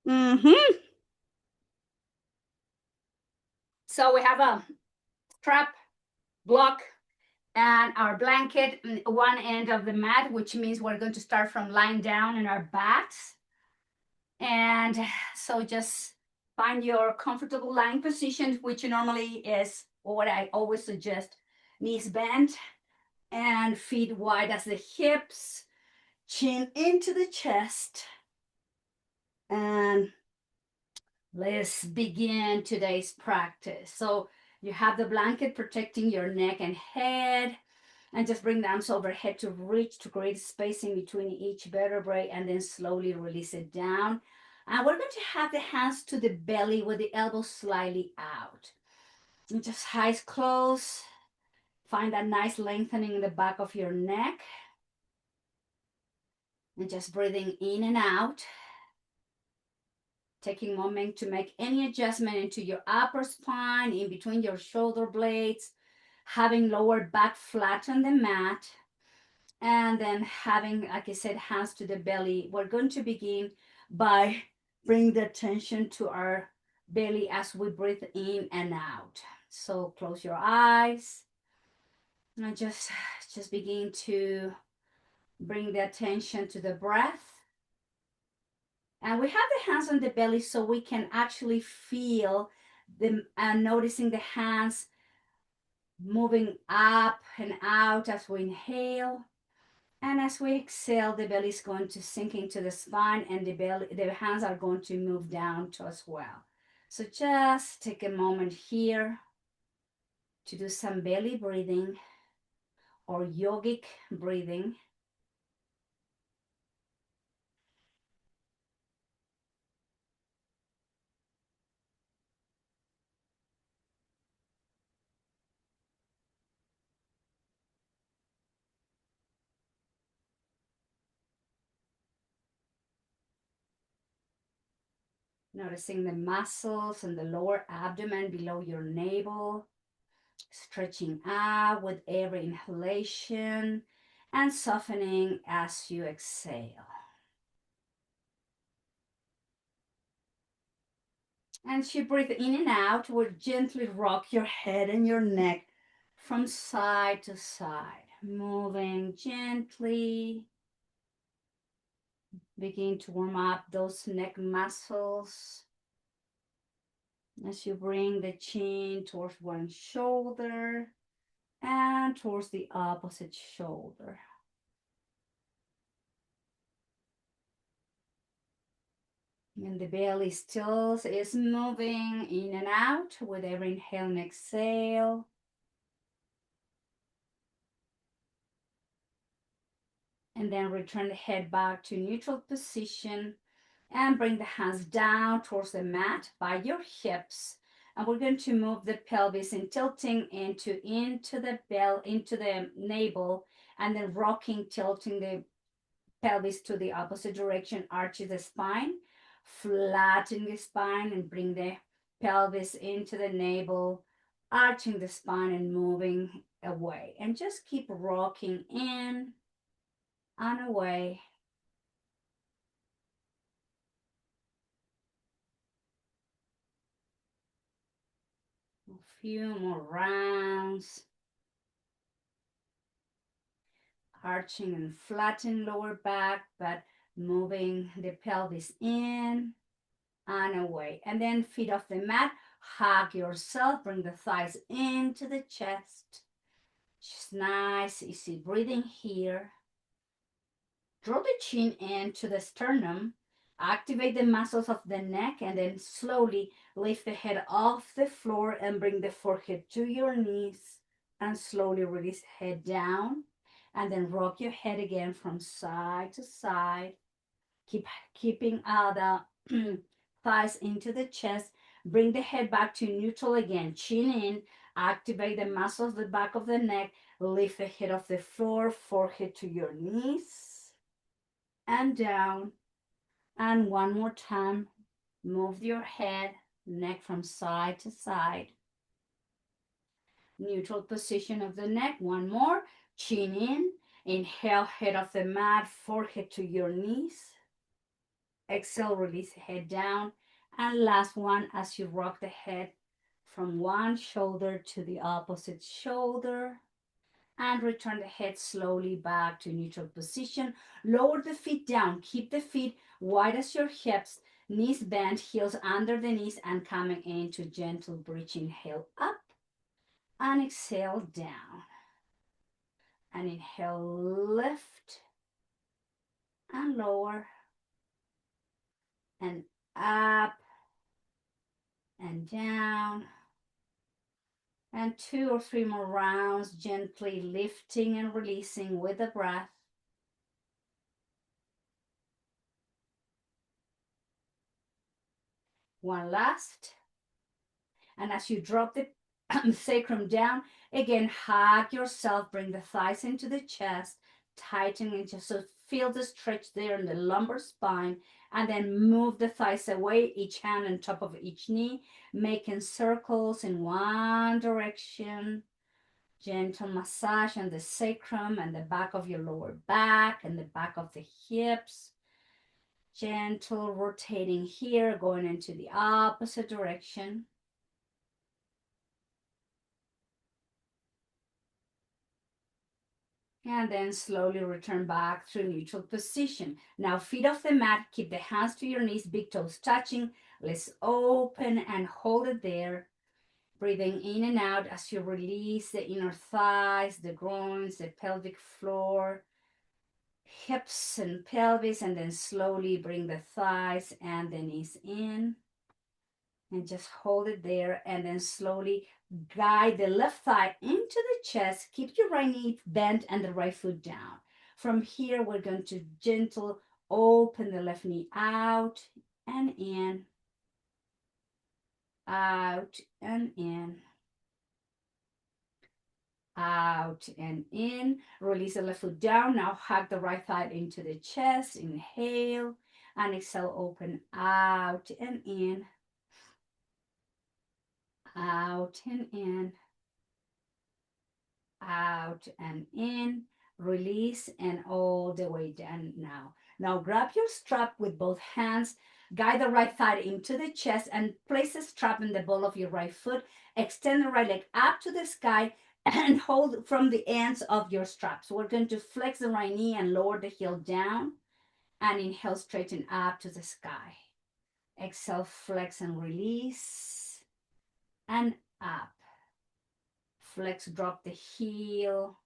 Mm-hmm. So we have a strap block and our blanket one end of the mat, which means we're going to start from lying down in our backs. And so just find your comfortable lying position, which normally is what I always suggest: knees bent and feet wide as the hips, chin into the chest. And let's begin today's practice. So you have the blanket protecting your neck and head, and just bring the arms overhead to reach to create spacing between each vertebrae, and then slowly release it down. And we're going to have the hands to the belly with the elbows slightly out. And just eyes closed. Find that nice lengthening in the back of your neck. And just breathing in and out. Taking a moment to make any adjustment into your upper spine, in between your shoulder blades, having lower back flat on the mat, and then having, like I said, hands to the belly. We're going to begin by bringing the attention to our belly as we breathe in and out. So close your eyes and just begin to bring the attention to the breath. And we have the hands on the belly so we can actually feel them, and noticing the hands moving up and out as we inhale. And as we exhale, the belly is going to sink into the spine, and the hands are going to move down to as well. So just take a moment here to do some belly breathing or yogic breathing. Noticing the muscles and the lower abdomen below your navel, stretching out with every inhalation and softening as you exhale. And as you breathe in and out, we'll gently rock your head and your neck from side to side, moving gently. Begin to warm up those neck muscles as you bring the chin towards one shoulder and towards the opposite shoulder. And the belly still is moving in and out with every inhale and exhale. And then return the head back to neutral position and bring the hands down towards the mat by your hips. And we're going to move the pelvis and tilting into the navel, and then rocking, tilting the pelvis to the opposite direction, arches the spine, flatten the spine, and bring the pelvis into the navel, arching the spine and moving away. And just keep rocking in and away. A few more rounds. Arching and flatten lower back, but moving the pelvis in and away. And then feet off the mat, hug yourself, bring the thighs into the chest. Just nice, easy breathing here. Draw the chin into the sternum. Activate the muscles of the neck, and then slowly lift the head off the floor and bring the forehead to your knees, and slowly release head down, and then rock your head again from side to side. Keeping the thighs into the chest. Bring the head back to neutral again. Chin in. Activate the muscles of the back of the neck. Lift the head off the floor, forehead to your knees, and down. And one more time, move your head, neck from side to side. Neutral position of the neck. One more. Chin in. Inhale, head off the mat, forehead to your knees. Exhale, release the head down. And last one, as you rock the head from one shoulder to the opposite shoulder. And return the head slowly back to neutral position. Lower the feet down. Keep the feet wide as your hips. Knees bent, heels under the knees, and coming into gentle bridge. Inhale up and exhale down. And inhale, lift and lower and up and down. And 2 or 3 more rounds, gently lifting and releasing with the breath. One last. And as you drop the sacrum down, again, hug yourself, bring the thighs into the chest, tighten into, so feel the stretch there in the lumbar spine, and then move the thighs away, each hand on top of each knee, making circles in one direction. Gentle massage on the sacrum and the back of your lower back and the back of the hips. Gentle rotating here, going into the opposite direction. And then slowly return back to neutral position. Now feet off the mat, keep the hands to your knees, big toes touching. Let's open and hold it there. Breathing in and out as you release the inner thighs, the groins, the pelvic floor, hips and pelvis, and then slowly bring the thighs and the knees in. And just hold it there, and then slowly guide the left thigh into the chest. Keep your right knee bent and the right foot down. From here, we're going to gentle open the left knee out and in, out and in, out and in. Release the left foot down. Now hug the right thigh into the chest. Inhale and exhale, open out and in, out and in, out and in. Release and all the way down now. Now grab your strap with both hands. Guide the right thigh into the chest and place the strap in the ball of your right foot. Extend the right leg up to the sky and hold from the ends of your strap. So we're going to flex the right knee and lower the heel down. And inhale, straighten up to the sky. Exhale, flex and release. And up. Flex, drop the heel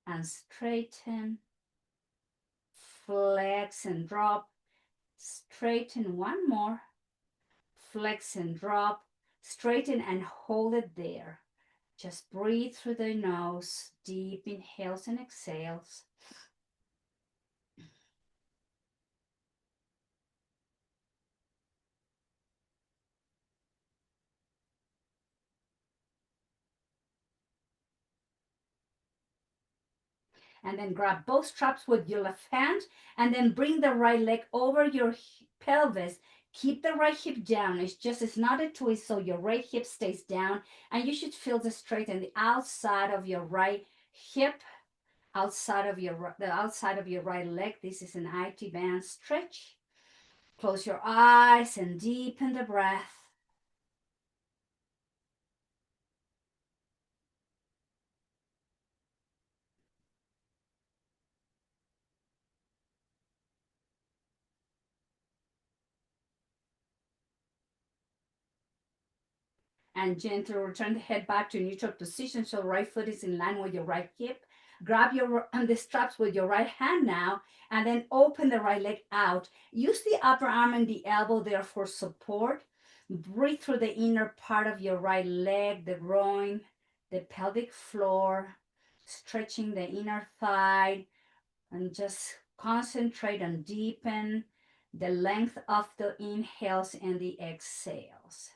and straighten. Flex and drop. Straighten one more. Flex and drop. Straighten and hold it there. Just breathe through the nose. Deep inhales and exhales. And then grab both straps with your left hand and then bring the right leg over your pelvis. Keep the right hip down. It's not a twist, so your right hip stays down, and you should feel the straight and the outside of your right hip, the outside of your right leg. This is an IT band stretch. Close your eyes and deepen the breath. And gently return the head back to neutral position, so right foot is in line with your right hip. Grab the straps with your right hand now, and then open the right leg out. Use the upper arm and the elbow there for support. Breathe through the inner part of your right leg, the groin, the pelvic floor, stretching the inner thigh, and just concentrate and deepen the length of the inhales and the exhales.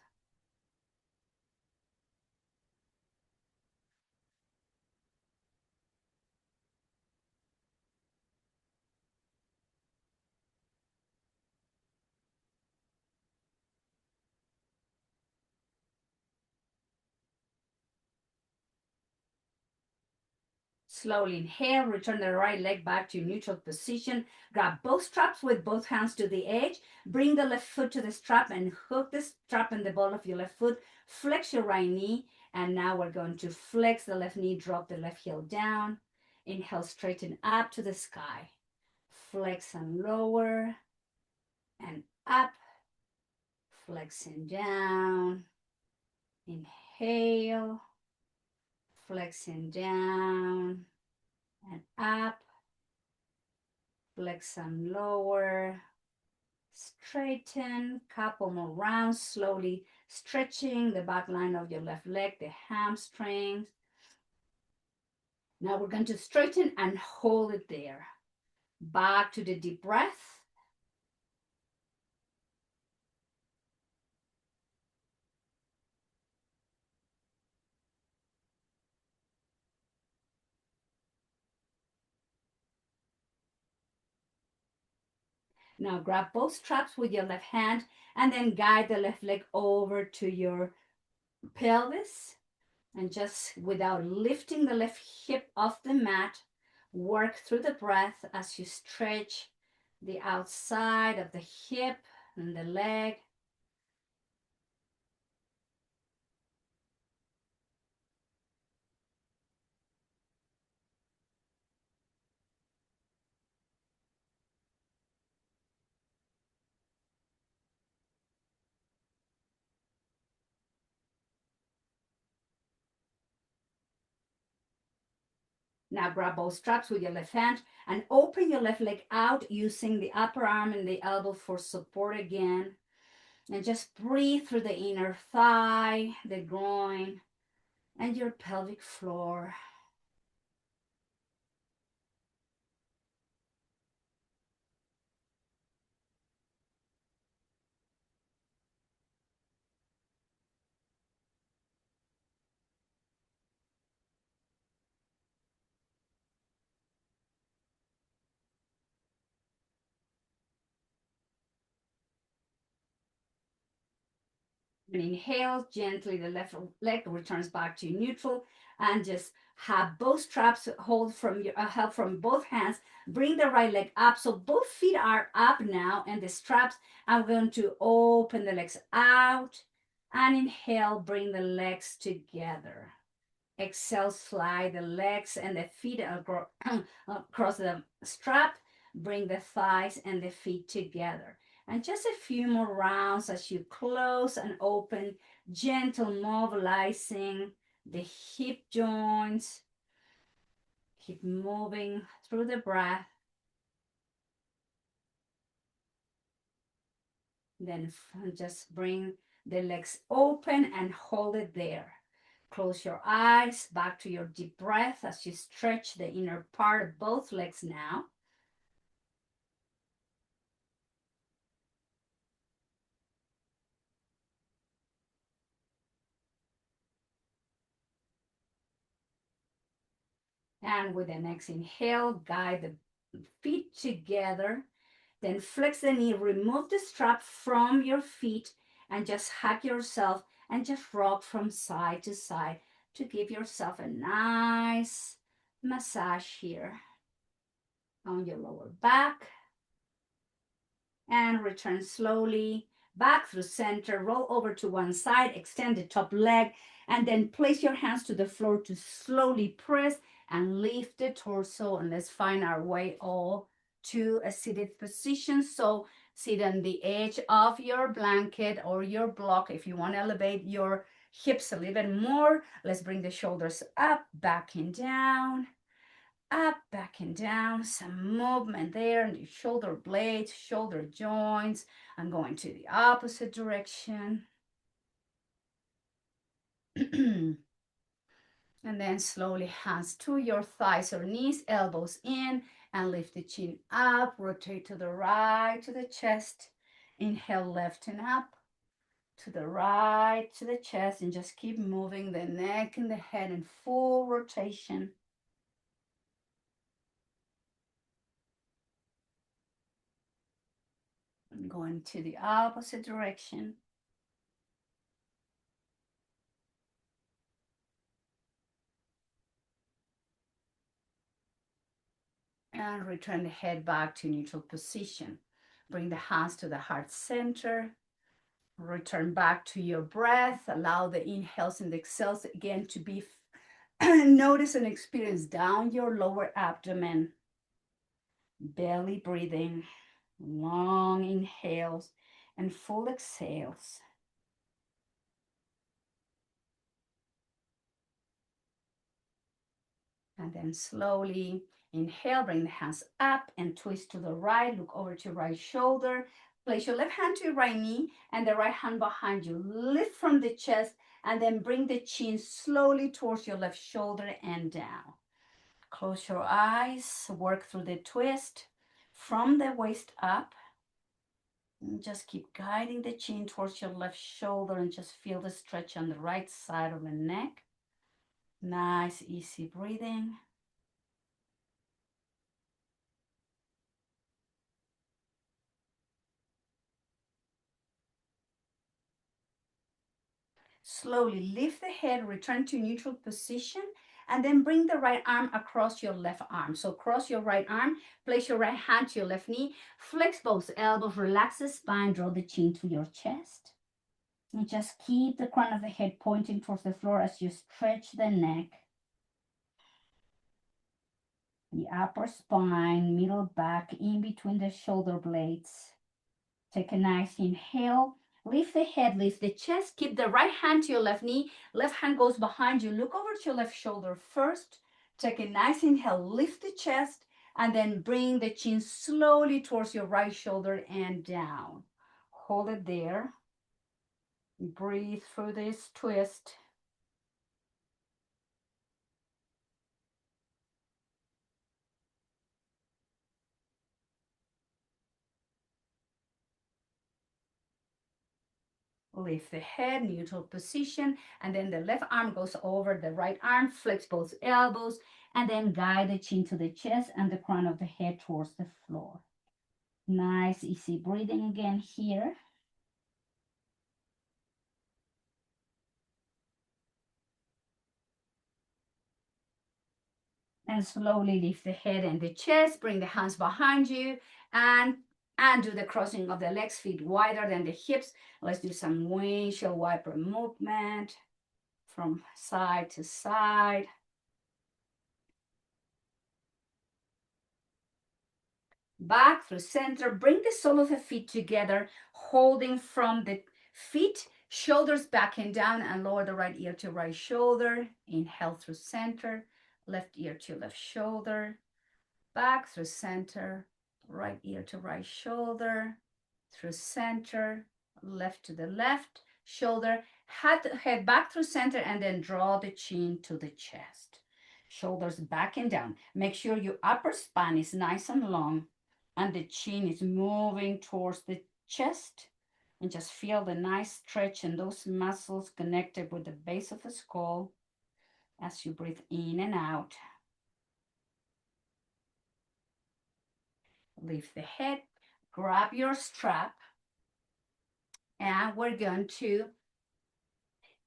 Slowly inhale, return the right leg back to neutral position. Grab both straps with both hands to the edge. Bring the left foot to the strap and hook the strap in the ball of your left foot. Flex your right knee. And now we're going to flex the left knee, drop the left heel down. Inhale, straighten up to the sky. Flex and lower and up. Flexing down. Inhale. Flexing down and up. Flex and lower. Straighten, couple more rounds, slowly stretching the back line of your left leg, the hamstrings. Now we're going to straighten and hold it there. Back to the deep breath. Now grab both straps with your left hand and then guide the left leg over to your pelvis. And just without lifting the left hip off the mat, work through the breath as you stretch the outside of the hip and the leg. Now grab both straps with your left hand and open your left leg out using the upper arm and the elbow for support again. And just breathe through the inner thigh, the groin, and your pelvic floor. And inhale gently, the left leg returns back to neutral, and just have both straps hold from your help from both hands. Bring the right leg up, so both feet are up now, and the straps. I'm going to open the legs out, and inhale, bring the legs together. Exhale, slide the legs and the feet across the strap. Bring the thighs and the feet together. And just a few more rounds as you close and open, gentle mobilizing the hip joints. Keep moving through the breath. Then just bring the legs open and hold it there. Close your eyes, back to your deep breath as you stretch the inner part of both legs now. And with the next inhale, guide the feet together. Then flex the knee, remove the strap from your feet, and just hug yourself and just rock from side to side to give yourself a nice massage here on your lower back. And return slowly back through center, roll over to one side, extend the top leg, and then place your hands to the floor to slowly press and lift the torso. And let's find our way all to a seated position. So sit on the edge of your blanket or your block. If you want to elevate your hips a little bit more, let's bring the shoulders up, back and down, up, back and down. Some movement there in the shoulder blades, shoulder joints. I'm going to the opposite direction. And then slowly hands to your thighs or knees, elbows in, and lift the chin up. Rotate to the right, to the chest. Inhale, left and up. To the right, to the chest, and just keep moving the neck and the head in full rotation. And going to the opposite direction. And return the head back to neutral position. Bring the hands to the heart center. Return back to your breath. Allow the inhales and the exhales again to be notice and experience down your lower abdomen. Belly breathing, long inhales and full exhales. And then slowly inhale, bring the hands up and twist to the right. Look over to your right shoulder. Place your left hand to your right knee and the right hand behind you. Lift from the chest and then bring the chin slowly towards your left shoulder and down. Close your eyes, work through the twist from the waist up. And just keep guiding the chin towards your left shoulder and just feel the stretch on the right side of the neck. Nice, easy breathing. Slowly lift the head, return to neutral position, and then bring the right arm across your left arm. So cross your right arm, place your right hand to your left knee, flex both elbows, relax the spine, draw the chin to your chest. And just keep the crown of the head pointing towards the floor as you stretch the neck, the upper spine, middle back, in between the shoulder blades. Take a nice inhale. Lift the head, lift the chest. Keep the right hand to your left knee. Left hand goes behind you. Look over to your left shoulder first. Take a nice inhale, lift the chest, and then bring the chin slowly towards your right shoulder and down. Hold it there. Breathe through this twist. Lift the head, neutral position, and then the left arm goes over the right arm, flex both elbows, and then guide the chin to the chest and the crown of the head towards the floor. Nice, easy breathing again here. And slowly lift the head and the chest, bring the hands behind you, and do the crossing of the legs, feet wider than the hips. Let's do some windshield wiper movement from side to side. Back through center, bring the sole of the feet together, holding from the feet, shoulders back and down, and lower the right ear to right shoulder. Inhale through center, left ear to left shoulder, back through center, right ear to right shoulder, through center, left to the left shoulder, head back through center, and then draw the chin to the chest. Shoulders back and down. Make sure your upper spine is nice and long and the chin is moving towards the chest. And just feel the nice stretch in those muscles connected with the base of the skull as you breathe in and out. Lift the head, grab your strap, and we're going to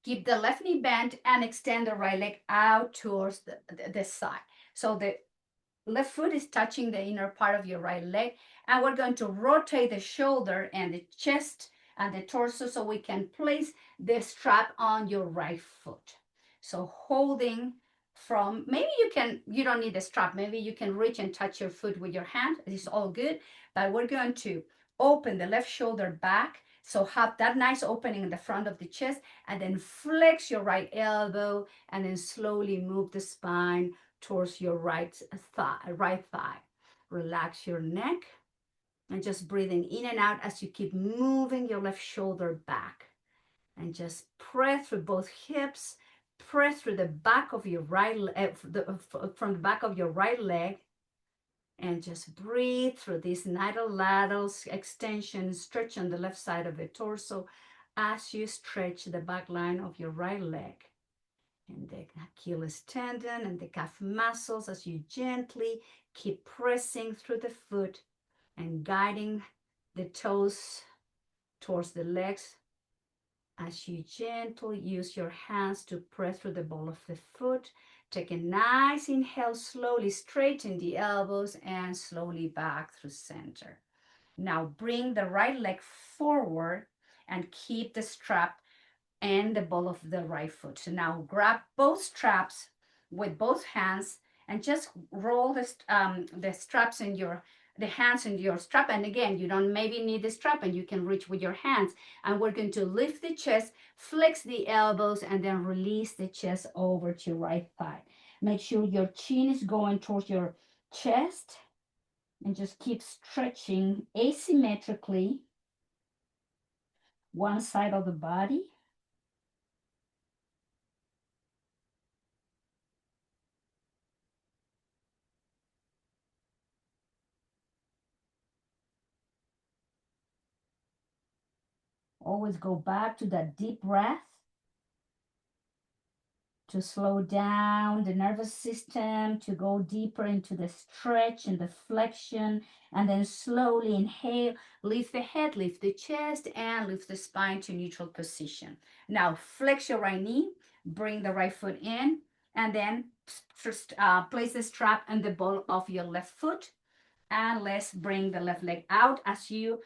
keep the left knee bent and extend the right leg out towards the side. So the left foot is touching the inner part of your right leg, and we're going to rotate the shoulder and the chest and the torso so we can place the strap on your right foot. So holding from, maybe you don't need the strap, maybe you can reach and touch your foot with your hand. It's all good, but we're going to open the left shoulder back, so have that nice opening in the front of the chest, and then flex your right elbow and then slowly move the spine towards your right thigh. Relax your neck and just breathing in and out as you keep moving your left shoulder back. And just press through both hips, press through the back of your right leg, from the back of your right leg, and just breathe through this lateral extension, stretch on the left side of the torso as you stretch the back line of your right leg. And the Achilles tendon and the calf muscles as you gently keep pressing through the foot and guiding the toes towards the legs as you gently use your hands to press through the ball of the foot, Take a nice inhale, slowly straighten the elbows and slowly back through center. Now bring the right leg forward and keep the strap and the ball of the right foot. So now grab both straps with both hands and just roll the straps in the hands in your strap. And again, you don't maybe need the strap and you can reach with your hands. And we're going to lift the chest, flex the elbows, and then release the chest over to your right thigh. Make sure your chin is going towards your chest and just keep stretching asymmetrically one side of the body. Always go back to that deep breath to slow down the nervous system, to go deeper into the stretch and the flexion, and then slowly inhale, lift the head, lift the chest, and lift the spine to neutral position. Now flex your right knee, bring the right foot in, and then place the strap on the ball of your left foot, and let's bring the left leg out as you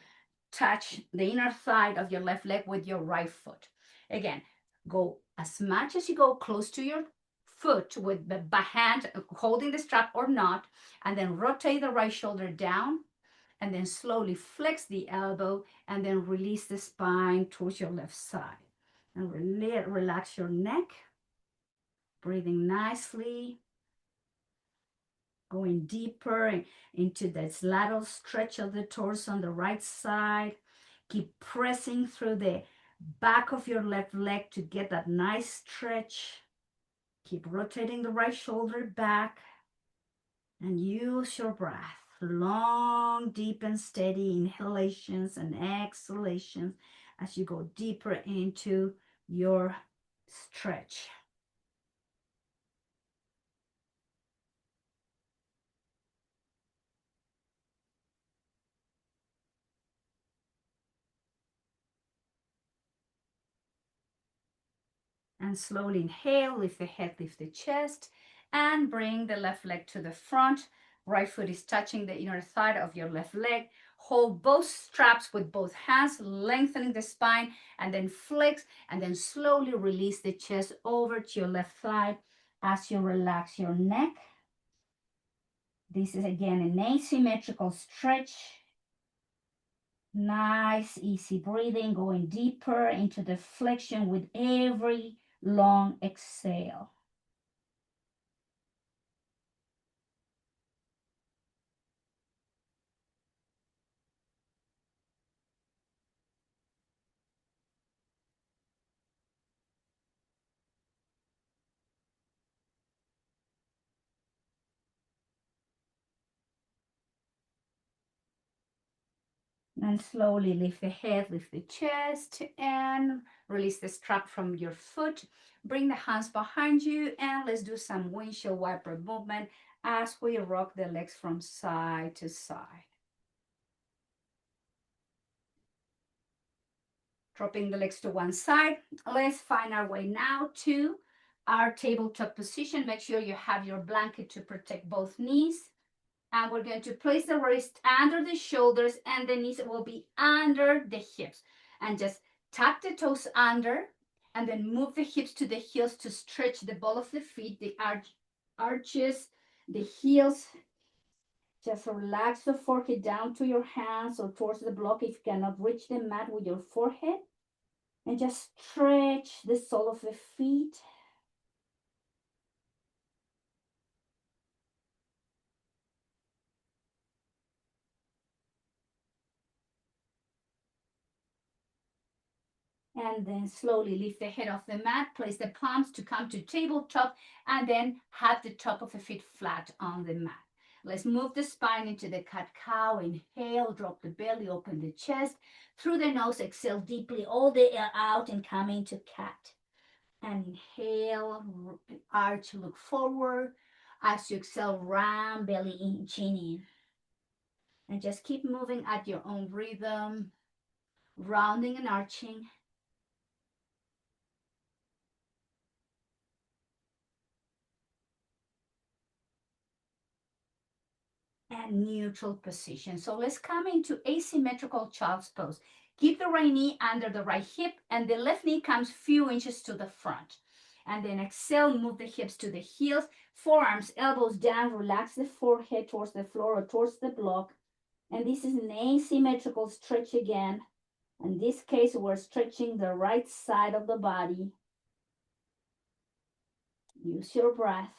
touch the inner thigh of your left leg with your right foot. Again, go as much as you go close to your foot with the hand holding the strap or not, and then rotate the right shoulder down, and then slowly flex the elbow, and then release the spine towards your left side. And relax your neck, breathing nicely, going deeper into this lateral stretch of the torso on the right side. Keep pressing through the back of your left leg to get that nice stretch. Keep rotating the right shoulder back and use your breath. Long, deep, and steady inhalations and exhalations as you go deeper into your stretch. And slowly inhale, lift the head, lift the chest, and bring the left leg to the front. Right foot is touching the inner thigh of your left leg. Hold both straps with both hands, lengthening the spine, and then flex, and then slowly release the chest over to your left thigh as you relax your neck. This is again an asymmetrical stretch. Nice, easy breathing, going deeper into the flexion with every long exhale. And slowly lift the head, lift the chest, and release the strap from your foot. Bring the hands behind you, and let's do some windshield wiper movement as we rock the legs from side to side. Dropping the legs to one side. Let's find our way now to our tabletop position. Make sure you have your blanket to protect both knees. And we're going to place the wrist under the shoulders, and the knees will be under the hips. And just tap the toes under, and then move the hips to the heels to stretch the ball of the feet, the arches, the heels. Just relax the forehead down to your hands or towards the block if you cannot reach the mat with your forehead. And just stretch the sole of the feet. And then slowly lift the head off the mat, place the palms to come to tabletop, and then have the top of the feet flat on the mat. Let's move the spine into the cat-cow. Inhale, drop the belly, open the chest. Through the nose, exhale deeply all the air out and come into cat. And inhale, arch, look forward. As you exhale, round belly in, chin in. And just keep moving at your own rhythm, rounding and arching. and neutral position. So let's come into asymmetrical child's pose. Keep the right knee under the right hip and the left knee comes few inches to the front. And then exhale, move the hips to the heels, forearms, elbows down, relax the forehead towards the floor or towards the block. And this is an asymmetrical stretch again. In this case, we're stretching the right side of the body. Use your breath.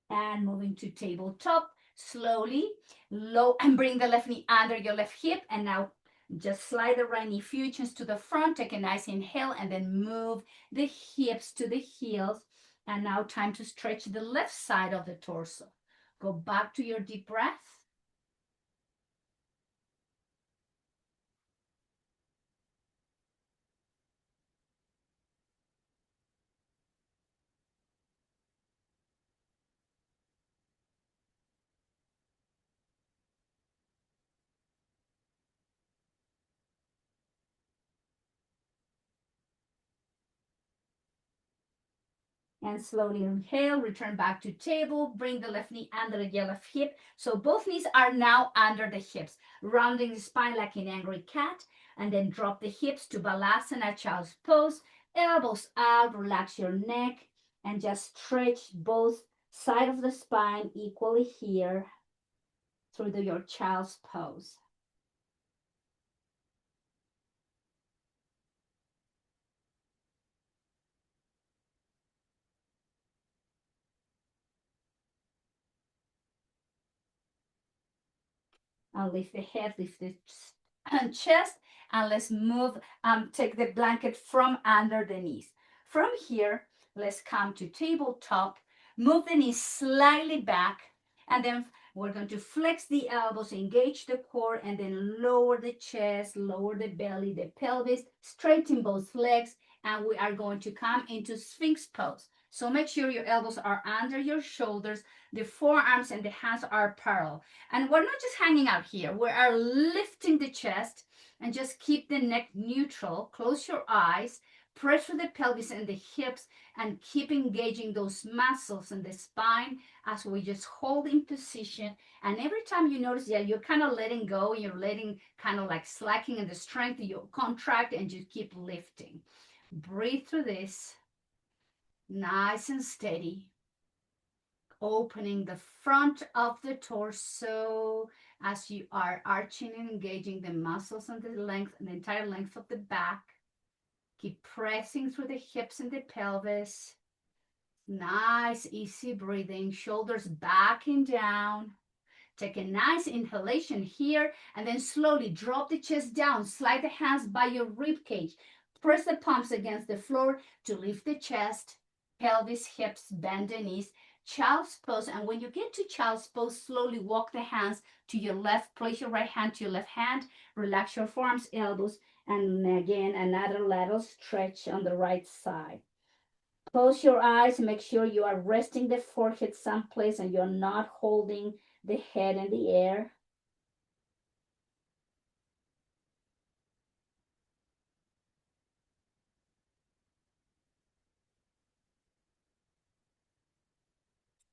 And moving to tabletop, slowly, low, and bring the left knee under your left hip. And now just slide the right knee few inches to the front. Take a nice inhale and then move the hips to the heels. And now time to stretch the left side of the torso. Go back to your deep breath. And slowly inhale, return back to table, bring the left knee under the left hip. So both knees are now under the hips, rounding the spine like an angry cat, and then drop the hips to Balasana, child's pose, elbows out, relax your neck, and just stretch both sides of the spine equally here through your child's pose. And lift the head, lift the chest, and let's move, take the blanket from under the knees. From here, let's come to tabletop, move the knees slightly back, and then we're going to flex the elbows, engage the core, and then lower the chest, lower the belly, the pelvis, straighten both legs, and we are going to come into Sphinx pose. So make sure your elbows are under your shoulders, the forearms and the hands are parallel. And we're not just hanging out here, we are lifting the chest and just keep the neck neutral. Close your eyes, press through the pelvis and the hips, and keep engaging those muscles in the spine as we just hold in position. And every time you notice that you're kind of letting go, you're letting kind of like slacking in the strength, you contract and just keep lifting. Breathe through this, nice and steady. Opening the front of the torso as you are arching and engaging the muscles on the length and the entire length of the back. Keep pressing through the hips and the pelvis. Nice, easy breathing. Shoulders back and down. Take a nice inhalation here and then slowly drop the chest down. Slide the hands by your rib cage. Press the palms against the floor to lift the chest, pelvis, hips, bend the knees. Child's pose. And when you get to child's pose, slowly walk the hands to your left. Place your right hand to your left hand. Relax your forearms, elbows. And again, another lateral stretch on the right side. Close your eyes. Make sure you are resting the forehead someplace and you're not holding the head in the air.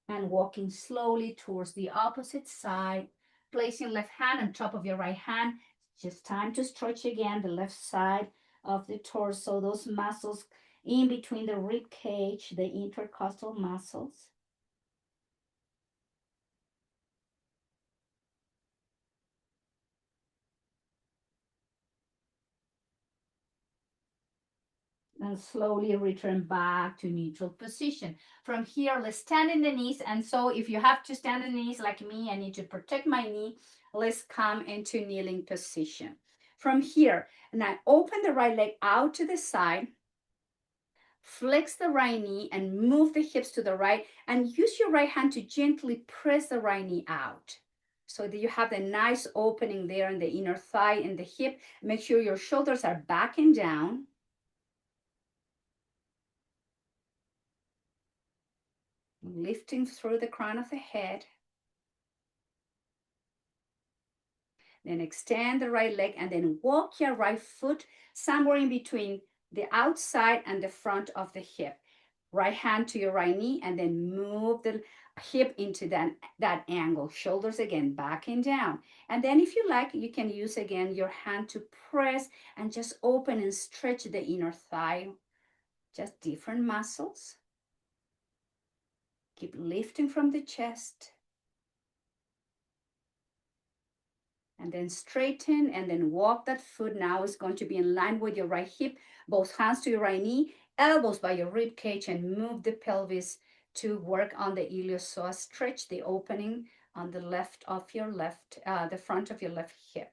And walking slowly towards the opposite side, placing left hand on top of your right hand. Just time to stretch again the left side of the torso, those muscles in between the rib cage, the intercostal muscles. And slowly return back to neutral position. From here, let's stand in the knees. And so if you have to stand in the knees like me, I need to protect my knee. Let's come into kneeling position. From here, and I open the right leg out to the side, flex the right knee and move the hips to the right, and use your right hand to gently press the right knee out so that you have the nice opening there in the inner thigh and the hip. Make sure your shoulders are back and down. lifting through the crown of the head. Then extend the right leg and then walk your right foot somewhere in between the outside and the front of the hip. Right hand to your right knee and then move the hip into that angle. Shoulders again, back and down. And then if you like, you can use again your hand to press and just open and stretch the inner thigh. Just different muscles. Keep lifting from the chest. And then straighten and then walk that foot. Now is going to be in line with your right hip, both hands to your right knee, elbows by your rib cage, and move the pelvis to work on the iliopsoas. Stretch the opening on the left of your the front of your left hip.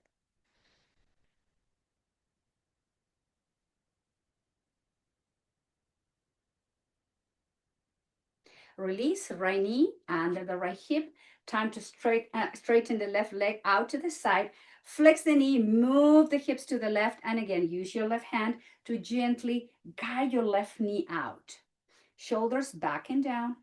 Release right knee under the right hip. Time to straighten the left leg out to the side. Flex the knee, move the hips to the left, and again, use your left hand to gently guide your left knee out. Shoulders back and down.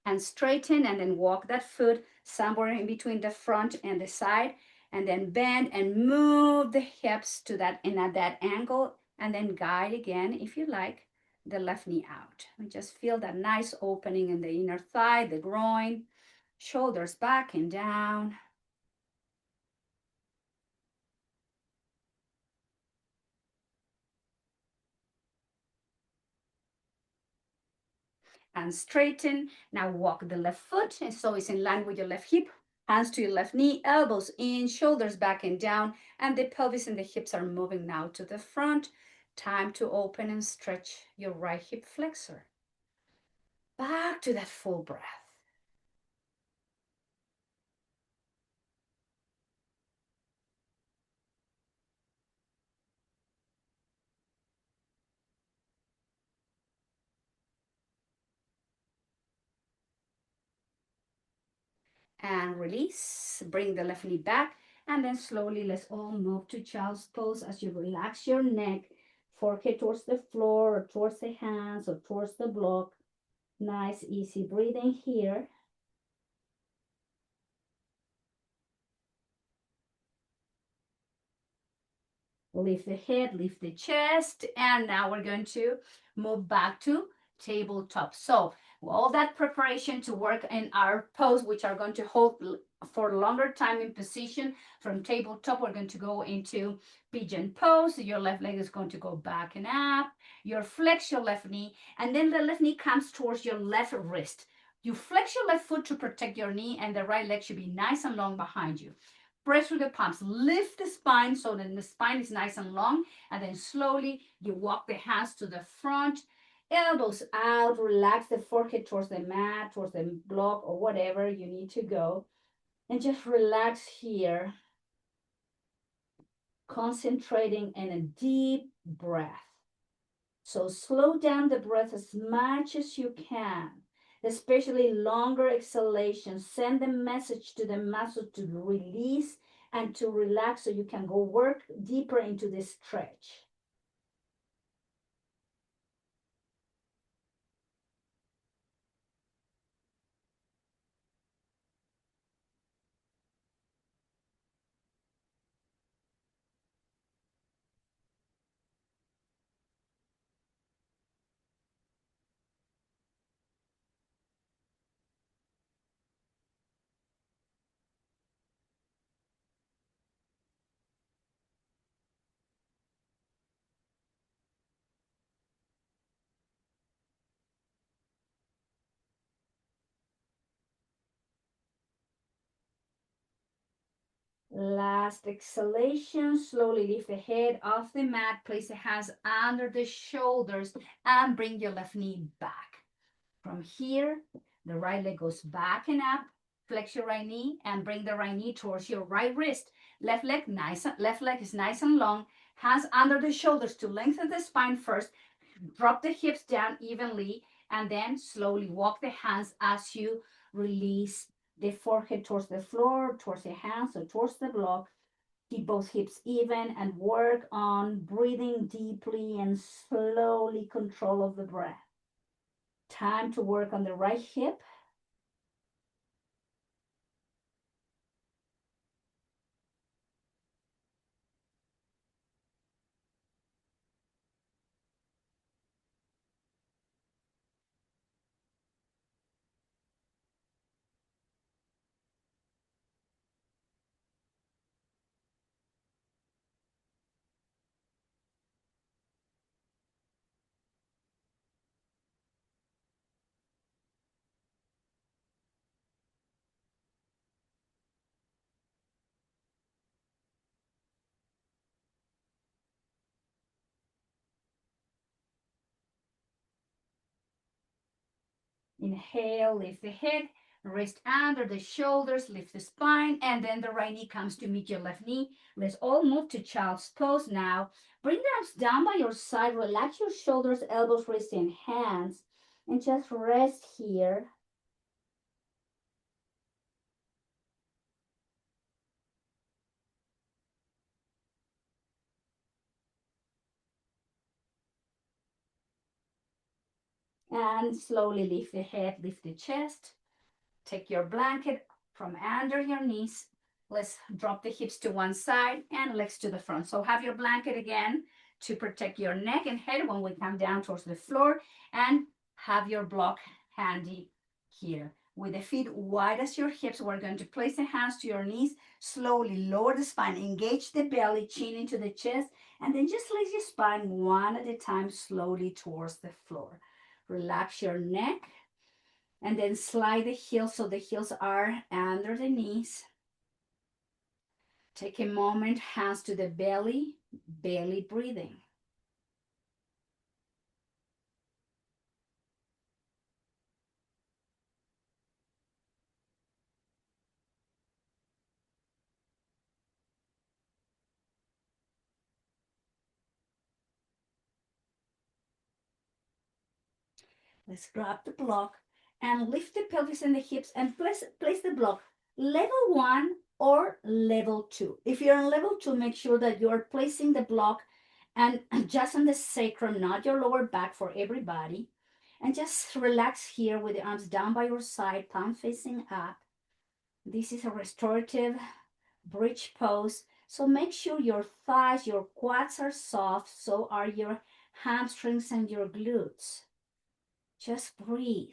And straighten and then walk that foot somewhere in between the front and the side, and then bend and move the hips to that and at that angle, and then guide again, if you like, the left knee out. And just feel that nice opening in the inner thigh, the groin, shoulders back and down. And straighten. Now walk the left foot, and so it's in line with your left hip. Hands to your left knee, elbows in, shoulders back and down, and the pelvis and the hips are moving now to the front. Time to open and stretch your right hip flexor. Back to that full breath. And release. Bring the left knee back, and then slowly let's all move to child's pose as you relax your neck, forehead towards the floor or towards the hands or towards the block. Nice, easy breathing here. Lift the head, lift the chest, and now we're going to move back to tabletop. So all that preparation to work in our pose, which are going to hold for a longer time in position from tabletop, we're going to go into pigeon pose. Your left leg is going to go back and up. You flex your left knee, and then the left knee comes towards your left wrist. You flex your left foot to protect your knee, and the right leg should be nice and long behind you. Press through the palms, lift the spine so that the spine is nice and long, and then slowly you walk the hands to the front, elbows out, relax the forehead towards the mat, towards the block, or whatever you need to go, and just relax here, concentrating in a deep breath. So slow down the breath as much as you can, especially longer exhalations. Send the message to the muscle to release and to relax so you can go work deeper into the stretch. Last exhalation, slowly lift the head off the mat, place the hands under the shoulders, and bring your left knee back. From here, the right leg goes back and up. Flex your right knee and bring the right knee towards your right wrist. Left leg is nice and long. Hands under the shoulders to lengthen the spine first. Drop the hips down evenly, and then slowly walk the hands as you release the forehead towards the floor, towards the hands, or towards the block. Keep both hips even and work on breathing deeply and slowly control of the breath. Time to work on the right hip. Inhale, lift the head, wrist under the shoulders, lift the spine, and then the right knee comes to meet your left knee. Let's all move to child's pose now. Bring the arms down by your side, relax your shoulders, elbows, wrists, and hands, and just rest here. And slowly lift the head, lift the chest. Take your blanket from under your knees. Let's drop the hips to one side and legs to the front. So have your blanket again to protect your neck and head when we come down towards the floor, and have your block handy here. With the feet wide as your hips, we're going to place the hands to your knees, slowly lower the spine, engage the belly, chin into the chest, and then just lace your spine one at a time slowly towards the floor. Relax your neck, and then slide the heels so the heels are under the knees. Take a moment, hands to the belly, belly breathing. Let's grab the block and lift the pelvis and the hips and place the block level 1 or level 2. If you're on level 2, make sure that you're placing the block and just on the sacrum, not your lower back for everybody. And just relax here with the arms down by your side, palm facing up. This is a restorative bridge pose. So make sure your thighs, your quads are soft. So are your hamstrings and your glutes. Just breathe.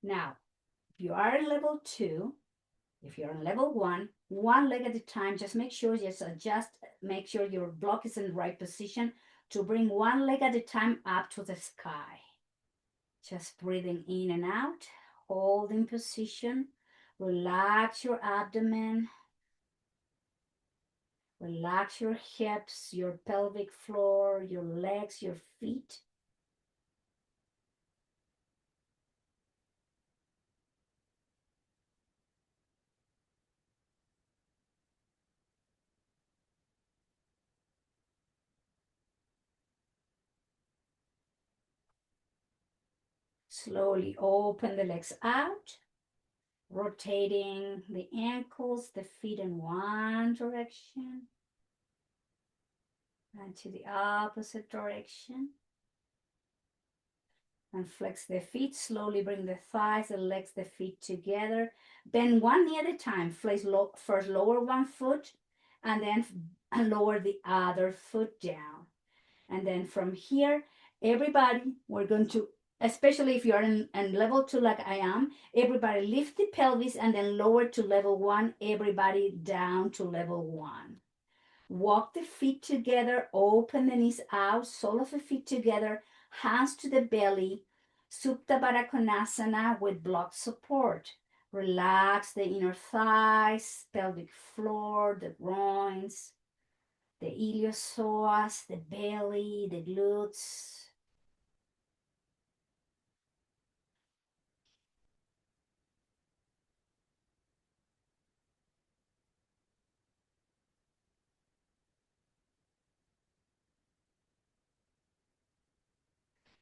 Now, if you are in level 2, if you're on level 1, one leg at a time, just make sure, just adjust, make sure your block is in the right position to bring one leg at a time up to the sky. Just breathing in and out, holding position. Relax your abdomen. Relax your hips, your pelvic floor, your legs, your feet. Slowly open the legs out, rotating the ankles, the feet in one direction and to the opposite direction. And flex the feet, slowly bring the thighs, the legs, the feet together. Bend one knee at a time. First lower one foot and then lower the other foot down. And then from here, everybody, we're going to, especially if you're in level 2 like I am, everybody lift the pelvis and then lower to level 1, everybody down to level 1. Walk the feet together, open the knees out, sole of the feet together, hands to the belly, Supta Baddha Konasana with block support. Relax the inner thighs, pelvic floor, the groins, the iliopsoas, the belly, the glutes.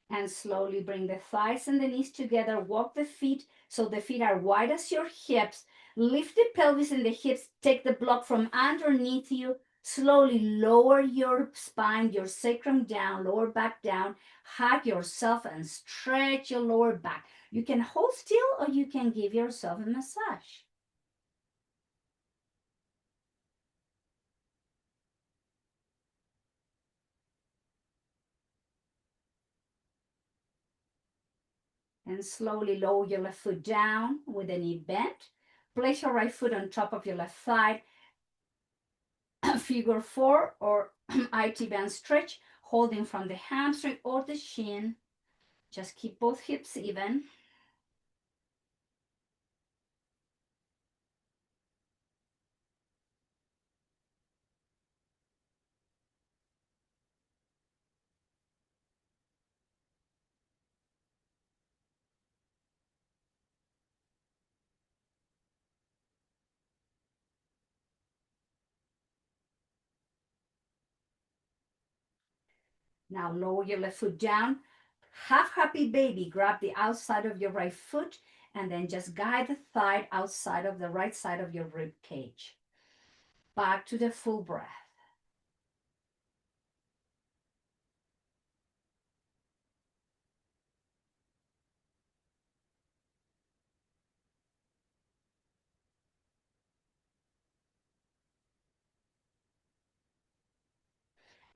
And slowly bring the thighs and the knees together. Walk the feet so the feet are wide as your hips. Lift the pelvis and the hips. Take the block from underneath you. Slowly lower your spine, your sacrum down, lower back down. Hug yourself and stretch your lower back. You can hold still or you can give yourself a massage. And slowly lower your left foot down with the knee bent. Place your right foot on top of your left thigh. Figure four or IT band stretch, holding from the hamstring or the shin. Just keep both hips even. Now lower your left foot down. Half happy baby. Grab the outside of your right foot and then just guide the thigh outside of the right side of your rib cage. Back to the full breath.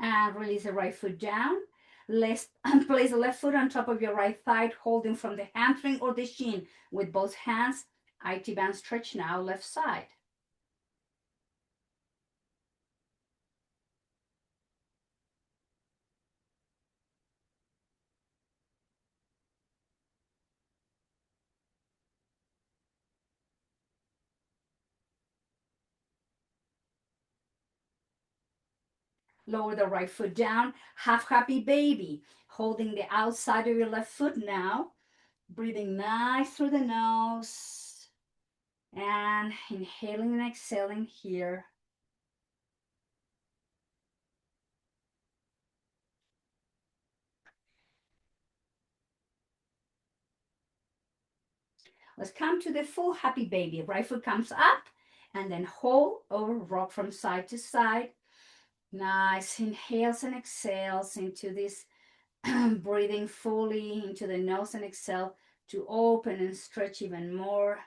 And release the right foot down. Let's place the left foot on top of your right thigh, holding from the hamstring or the shin with both hands. IT band stretch now, left side. Lower the right foot down. Half happy baby. Holding the outside of your left foot now. Breathing nice through the nose. And inhaling and exhaling here. Let's come to the full happy baby. Right foot comes up and then hold or rock from side to side. Nice inhales and exhales into this breathing fully into the nose and exhale to open and stretch even more.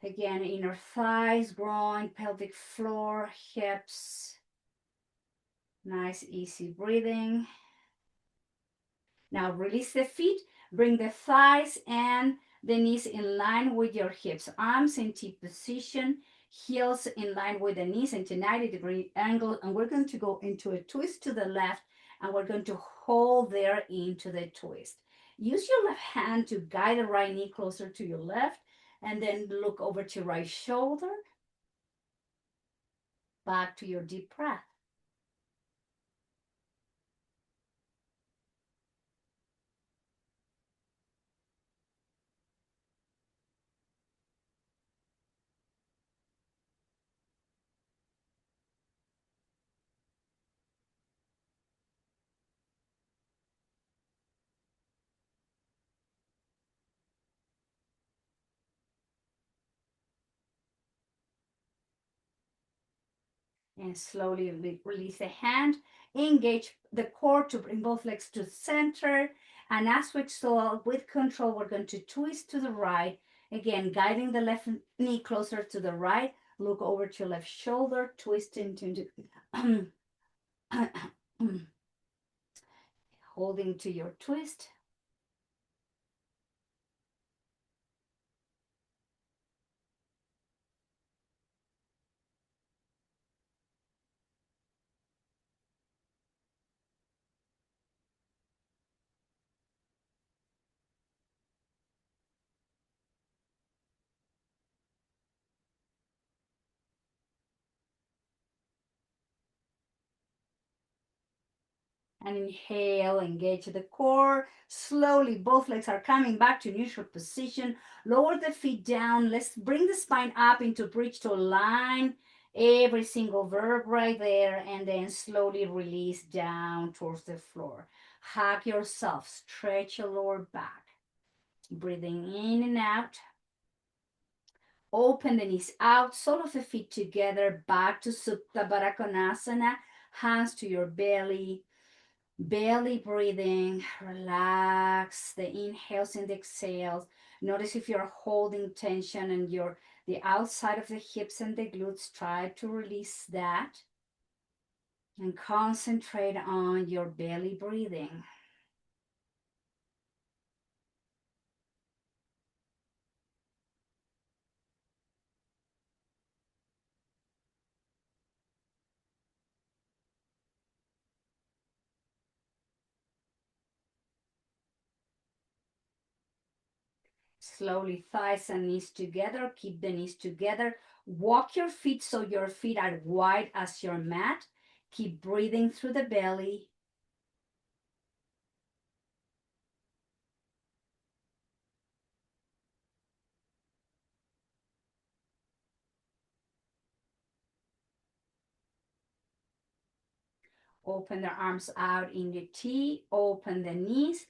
Again, inner thighs, groin, pelvic floor, hips. Nice, easy breathing. Now release the feet, bring the thighs and the knees in line with your hips. Arms in T position, heels in line with the knees into 90-degree angle. And we're going to go into a twist to the left and we're going to hold there into the twist. Use your left hand to guide the right knee closer to your left and then look over to right shoulder. Back to your deep breath. And slowly release the hand. Engage the core to bring both legs to the center. And as we exhale with control, we're going to twist to the right. Again, guiding the left knee closer to the right. Look over to your left shoulder, twist into holding to your twist. And inhale, engage the core. Slowly, both legs are coming back to neutral position. Lower the feet down. Let's bring the spine up into bridge to align every single vertebrae there, and then slowly release down towards the floor. Hug yourself, stretch your lower back. Breathing in and out. Open the knees out, sole of the feet together, back to Supta Baddha Konasana, hands to your belly. Belly breathing, relax the inhales and the exhales. Notice if you're holding tension and the outside of the hips and the glutes, try to release that and concentrate on your belly breathing. Slowly, thighs and knees together. Keep the knees together. Walk your feet so your feet are wide as your mat. Keep breathing through the belly. Open the arms out in the T. Open the knees.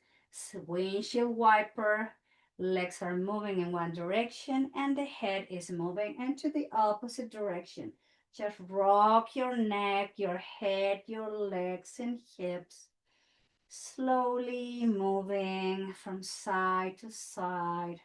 Windshield wiper. Legs are moving in one direction and the head is moving into the opposite direction. Just rock your neck, your head, your legs and hips. Slowly moving from side to side.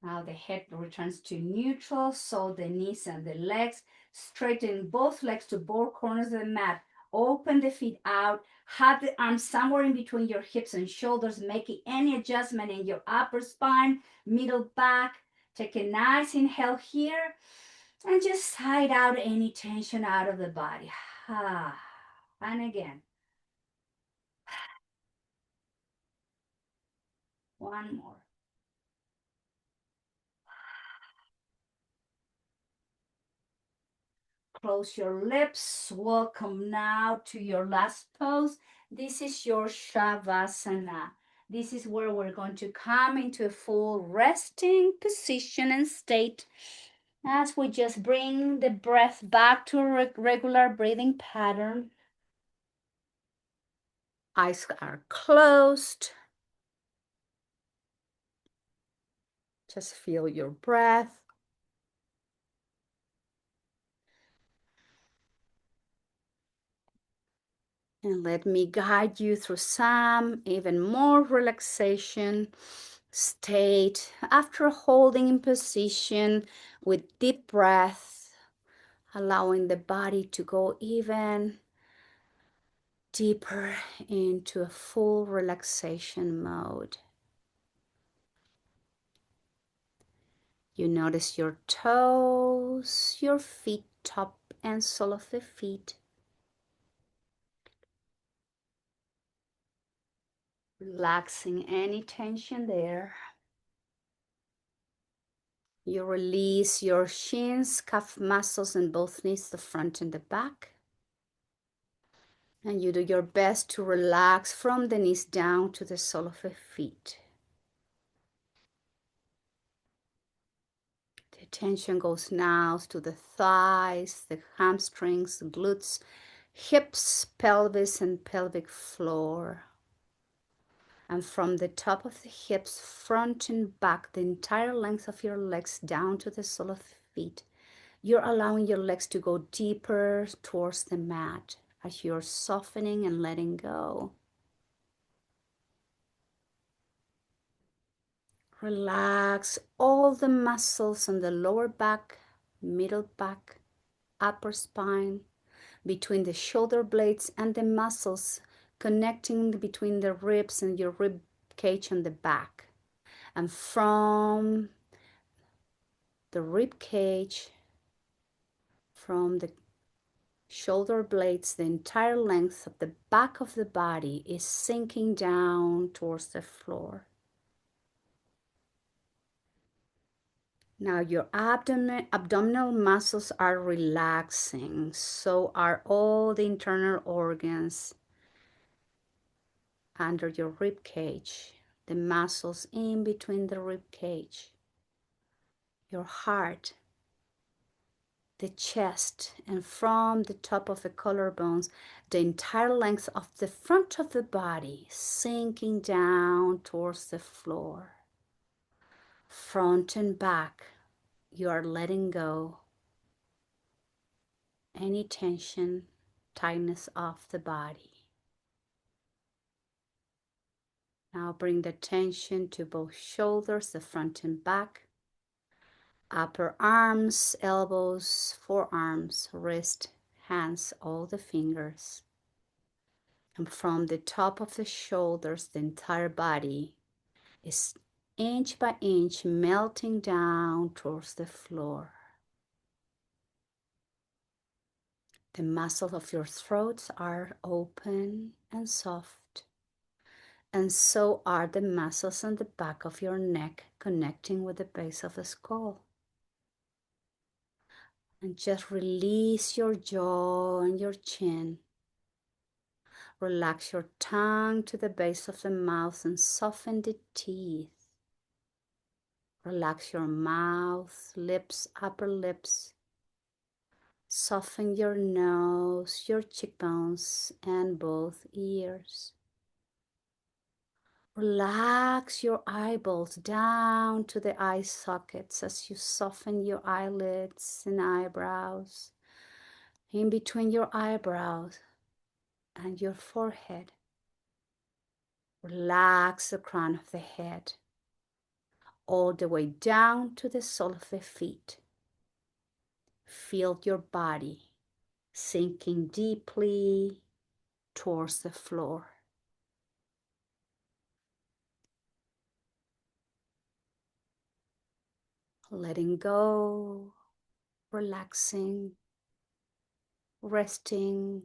Now the head returns to neutral, so the knees and the legs. Straighten both legs to both corners of the mat. Open the feet out. Have the arms somewhere in between your hips and shoulders, making any adjustment in your upper spine, middle back. Take a nice inhale here and just sigh out any tension out of the body. And again. One more. Close your lips. Welcome now to your last pose. This is your Shavasana. This is where we're going to come into a full resting position and state as we just bring the breath back to a regular breathing pattern. Eyes are closed. Just feel your breath. And let me guide you through some even more relaxation state after holding in position with deep breath, allowing the body to go even deeper into a full relaxation mode. You notice your toes, your feet, top and sole of the feet. Relaxing any tension there. You release your shins, calf muscles in both knees, the front and the back. And you do your best to relax from the knees down to the sole of the feet. The attention goes now to the thighs, the hamstrings, the glutes, hips, pelvis, and pelvic floor. And from the top of the hips, front and back, the entire length of your legs down to the sole of the feet. You're allowing your legs to go deeper towards the mat as you're softening and letting go. Relax all the muscles on the lower back, middle back, upper spine, between the shoulder blades and the muscles connecting between the ribs and your rib cage on the back. And from the rib cage, from the shoulder blades, the entire length of the back of the body is sinking down towards the floor. Now your abdominal muscles are relaxing. So are all the internal organs under your rib cage, the muscles in between the rib cage, your heart, the chest, and from the top of the collarbones, the entire length of the front of the body sinking down towards the floor. Front and back, you are letting go any tension, tightness of the body. Now bring the tension to both shoulders, the front and back, upper arms, elbows, forearms, wrist, hands, all the fingers. And from the top of the shoulders, the entire body is inch by inch melting down towards the floor. The muscles of your throat are open and soft, and so are the muscles on the back of your neck connecting with the base of the skull. And just release your jaw and your chin. Relax your tongue to the base of the mouth and soften the teeth. Relax your mouth, lips, upper lips. Soften your nose, your cheekbones, and both ears. Relax your eyeballs down to the eye sockets as you soften your eyelids and eyebrows. In between your eyebrows and your forehead. Relax the crown of the head all the way down to the sole of the feet. Feel your body sinking deeply towards the floor. Letting go, relaxing, resting.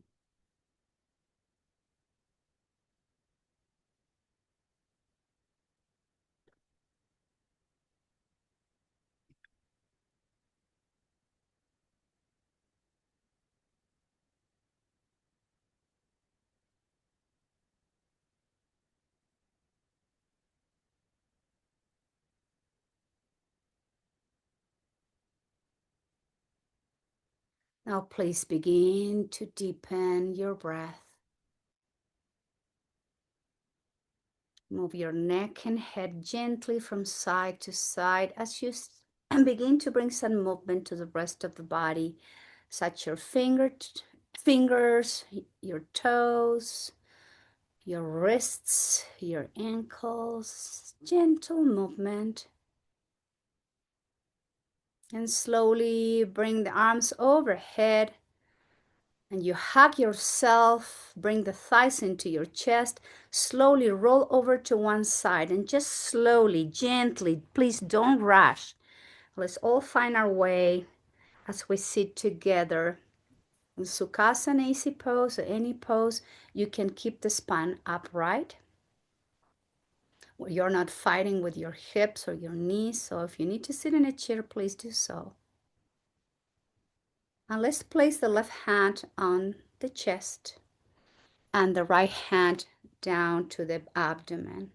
Now please begin to deepen your breath. Move your neck and head gently from side to side as you begin to bring some movement to the rest of the body, such your fingers, your toes, your wrists, your ankles, gentle movement. And slowly bring the arms overhead and you hug yourself, bring the thighs into your chest, slowly roll over to one side and just slowly, gently, please don't rush. Let's all find our way as we sit together. In Sukhasana, easy pose or any pose, you can keep the spine upright. You're not fighting with your hips or your knees, so if you need to sit in a chair, please do so. And let's place the left hand on the chest and the right hand down to the abdomen.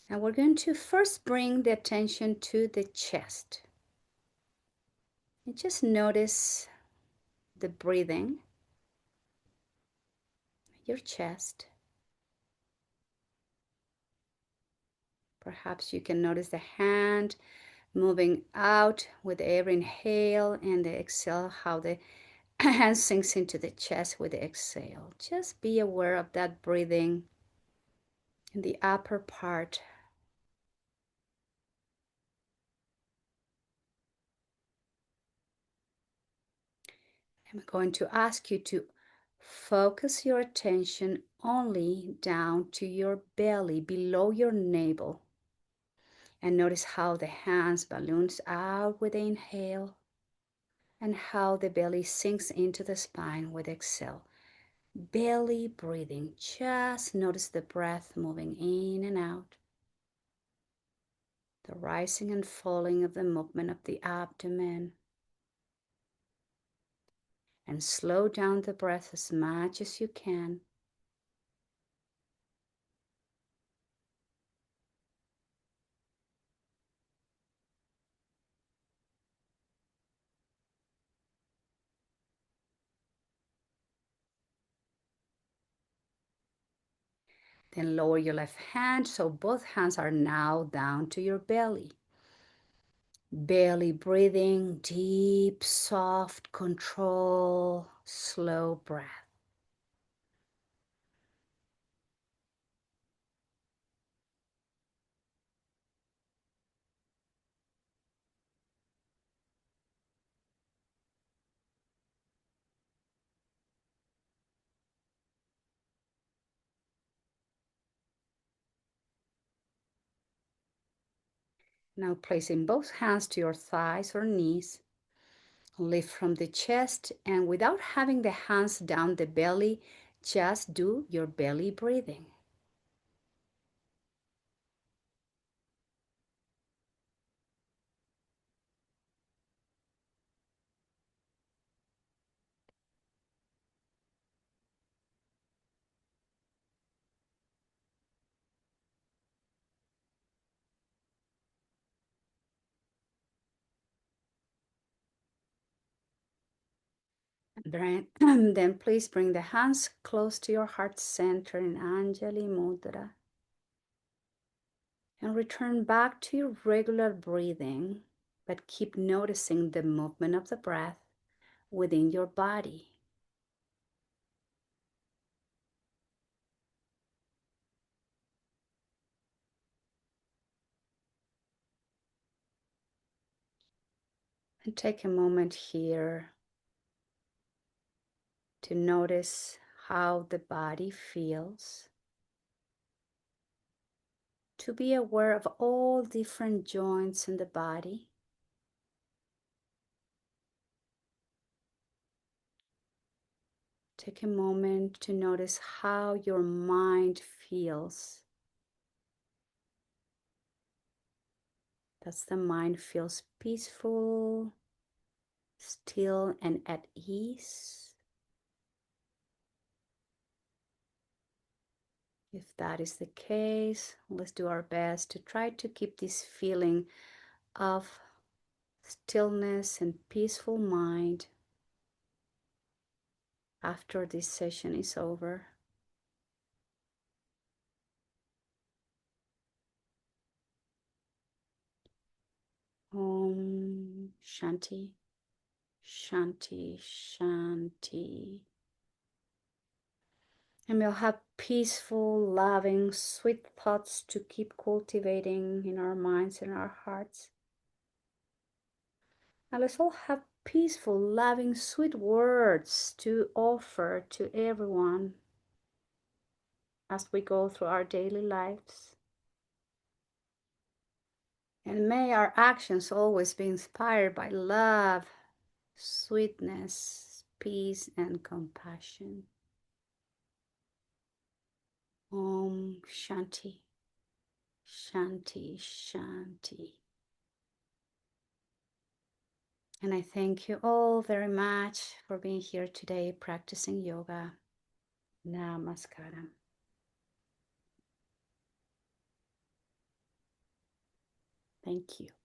And we're going to first bring the attention to the chest. And just notice the breathing, your chest. Perhaps you can notice the hand moving out with every inhale and the exhale, how the hand sinks into the chest with the exhale. Just be aware of that breathing in the upper part. I'm going to ask you to focus your attention only down to your belly, below your navel. And notice how the hands balloons out with the inhale and how the belly sinks into the spine with exhale. Belly breathing. Just notice the breath moving in and out. the rising and falling of the movement of the abdomen. And slow down the breath as much as you can. Then lower your left hand so both hands are now down to your belly. Belly breathing, deep, soft, control, slow breath. Now placing both hands to your thighs or knees. Lift from the chest, and without having the hands down the belly, just do your belly breathing. Then please bring the hands close to your heart center in Anjali Mudra. And return back to your regular breathing, but keep noticing the movement of the breath within your body. And take a moment here to notice how the body feels. To be aware of all different joints in the body. Take a moment to notice how your mind feels. Does the mind feels peaceful, still, and at ease? If that is the case, let's do our best to try to keep this feeling of stillness and peaceful mind after this session is over. Om Shanti, Shanti, Shanti. And we'll have peaceful, loving, sweet thoughts to keep cultivating in our minds and our hearts. And let's all have peaceful, loving, sweet words to offer to everyone as we go through our daily lives. And may our actions always be inspired by love, sweetness, peace, and compassion. Om Shanti, Shanti, Shanti. And I thank you all very much for being here today practicing yoga. Namaskaram. Thank you.